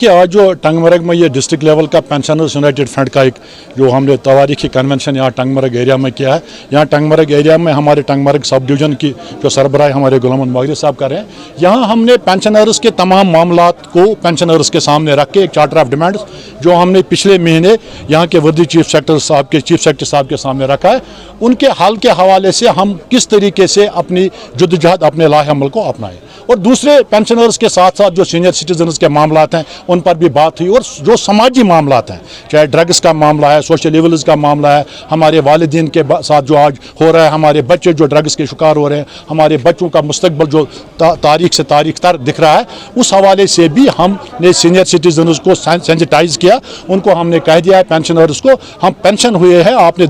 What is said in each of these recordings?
कि आज जो टंगमर्ग में ये डिस्ट्रिक्ट लेवल का पेंशनर्स यूनाइटेड फ्रंट का एक जो हमने तवारीखी कन्वेंशन यहाँ टंगमर्ग एरिया में किया है। यहाँ टंगमर्ग एरिया में हमारे टंगमर्ग सब डिवीज़न की जो सरबराह हमारे गुलाम मोहम्मद साहब कर रहे हैं, यहाँ हमने पेंशनर्स के तमाम मामलात को पेंशनर्स के सामने रख के एक चार्टर ऑफ डिमांड्स जो हमने पिछले महीने यहाँ के वर्दी चीफ सेक्रेटरी साहब के सामने रखा है, उनके हल के हवाले से हम किस तरीके से अपनी जद्दोजहद अपने लाहे अमल को अपनाएं। और दूसरे पेंशनर्स के साथ साथ जो सीनियर सिटीजन्स के मामलात हैं उन पर भी बात हुई, और जो समाजी मामलात हैं, चाहे ड्रग्स का मामला है, सोशल इवल्स का मामला है, हमारे वालिदैन के साथ जो आज हो रहा है, हमारे बच्चे जो ड्रग्स के शिकार हो रहे हैं, हमारे बच्चों का मुस्तकबल जो तारीख से तारीख तर दिख रहा है, उस हवाले से भी हमने सीनियर सिटीजन्स को सेंसिटाइज किया। उनको हमने कह दिया है पेंशनर्स को, हम पेंशन हुए हैं, आप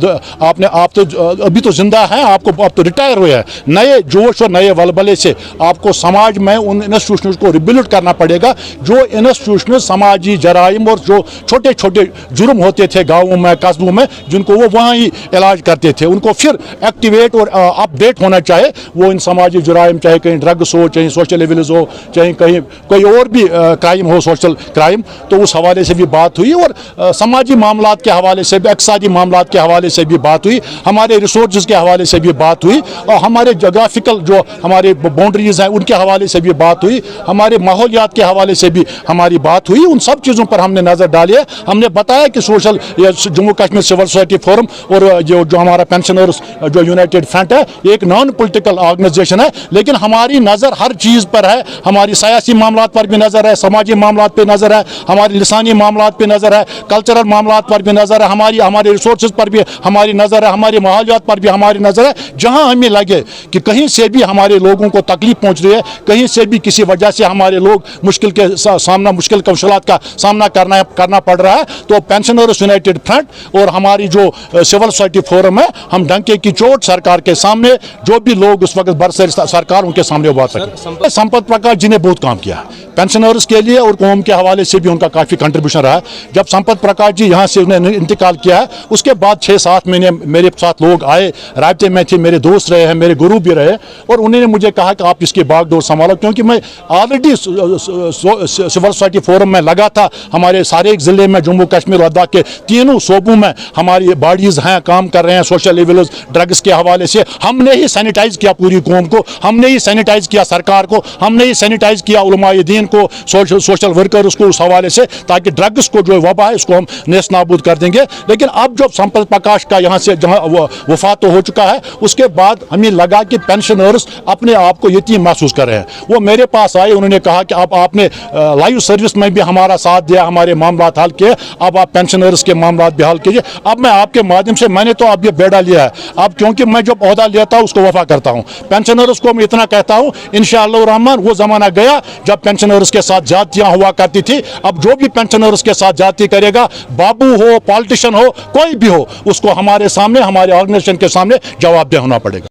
तो अभी तो जिंदा हैं, आप तो रिटायर हुए हैं, नए जोश और नए वलबले से आपको समाज में उन इंस्टीट्यूशंस को रिबिल्ड करना पड़ेगा जो इंस्टीट्यूशन समाजी जराइम और जो छोटे छोटे जुर्म होते थे गाँवों में कस्बों में, जिनको वो वहाँ ही इलाज करते थे, उनको फिर एक्टिवेट और अपडेट होना चाहिए। वो इन समाजी जराइम, चाहे कहीं ड्रग्स हो, चाहे सोशल इवल्स हो, चाहे कहीं कोई और भी क्राइम हो, सोशल क्राइम, तो उस हवाले से भी बात हुई। और समाजी मामलात के हवाले से भी, इक़्तिसादी मामलात के हवाले से भी बात हुई, हमारे रिसोर्स के हवाले से भी बात हुई, और हमारे जोग्राफिकल जो हमारे बाउंड्रीज हैं उनके हवाले से भी बात हुई, हमारे माहौलियात के हवाले से भी हमारी बात हुई। उन सब चीज़ों पर हमने नज़र डाली है। हमने बताया कि social Jammu Kashmir civil society forum और जो हमारा पेंशनर्स जो यूनाइटेड फ्रंट है, एक नॉन पॉलिटिकल ऑर्गेनाइजेशन है, लेकिन हमारी नज़र हर चीज़ पर है। हमारी सियासी मामलात पर भी नज़र है, समाजी मामलात पर नज़र है, हमारी लिसानी मामलात पर नज़र है, कल्चरल मामलात पर भी नज़र है, हमारे रिसोर्स पर भी हमारी नज़र है, हमारी माहौलियात पर भी हमारी नज़र है। जहाँ हमें लगे कि कहीं से भी हमारे लोगों को तकलीफ पहुँच रही है, कहीं से भी किसी वजह से हमारे लोग मुश्किल कौशलात का सामना करना पड़ रहा है, तो पेंशनर्स यूनाइटेड फ्रंट और हमारी जो सिविल सोसाइटी फोरम है, हम डंके की चोट सरकार के सामने, जो भी लोग उस वक्त बरसर सरकार उनके सामने बात सके। संपत प्रकाश जी ने बहुत काम किया है पेंशनर्स के लिए, और कौम के हवाले से भी उनका काफ़ी कंट्रीब्यूशन रहा है। जब संपत प्रकाश जी यहाँ से उन्होंने इंतकाल किया है, उसके बाद 6-7 महीने मेरे साथ लोग आए, राब्ते में थे, मेरे दोस्त रहे हैं, मेरे गुरु भी रहे, और उन्होंने मुझे कहा कि आप इसकी बागडोर संभालो, क्योंकि मैं ऑलरेडी सिविल सोसाइटी फोरम में लगा था। हमारे सारे ज़िले में, जम्मू कश्मीर लद्दाख के तीनों सूबों में हमारी बॉडीज़ हैं, काम कर रहे हैं सोशल इवल्स ड्रग्स के हवाले से। हमने ही सैनिटाइज किया पूरी कौम को, हमने ही सैनिटाइज किया सरकार को, हमने ही सैनिटाइज किया उलमाए दीन को, सोशल वर्कर्स को, उस हवाले से, ताकि ड्रग्स को जो वबा है इसको हम नेस्त नाबूद कर देंगे। लेकिन अब जो संपत प्रकाश का यहाँ से जहाँ वफात हो चुका है, उसके बाद हमें लगा कि पेंशनर्स अपने आप को यतीम महसूस कर रहे हैं। वो मेरे पास आए, उन्होंने कहा कि अब आपने लाइव सर्विस में भी हमारा साथ दिया, हमारे मामलात हल किए, अब आप पेंशनर्स के मामलात भी हल कीजिए। अब मैं आपके माध्यम से, मैंने तो अब ये बेड़ा लिया है, अब क्योंकि मैं जब ओहदा लेता हूँ उसको वफा करता हूँ। पेंशनर्स को मैं इतना कहता हूँ, इंशाअल्लाह रहमान वो ज़माना गया जब पेंशनर्स के साथ जातियाँ हुआ करती थी। अब जो भी पेंशनर्स के साथ जाति करेगा, बाबू हो, पॉलिटिशियन हो, कोई भी हो, उसको हमारे सामने, हमारे ऑर्गेनाइजेशन के सामने जवाबदेह होना पड़ेगा।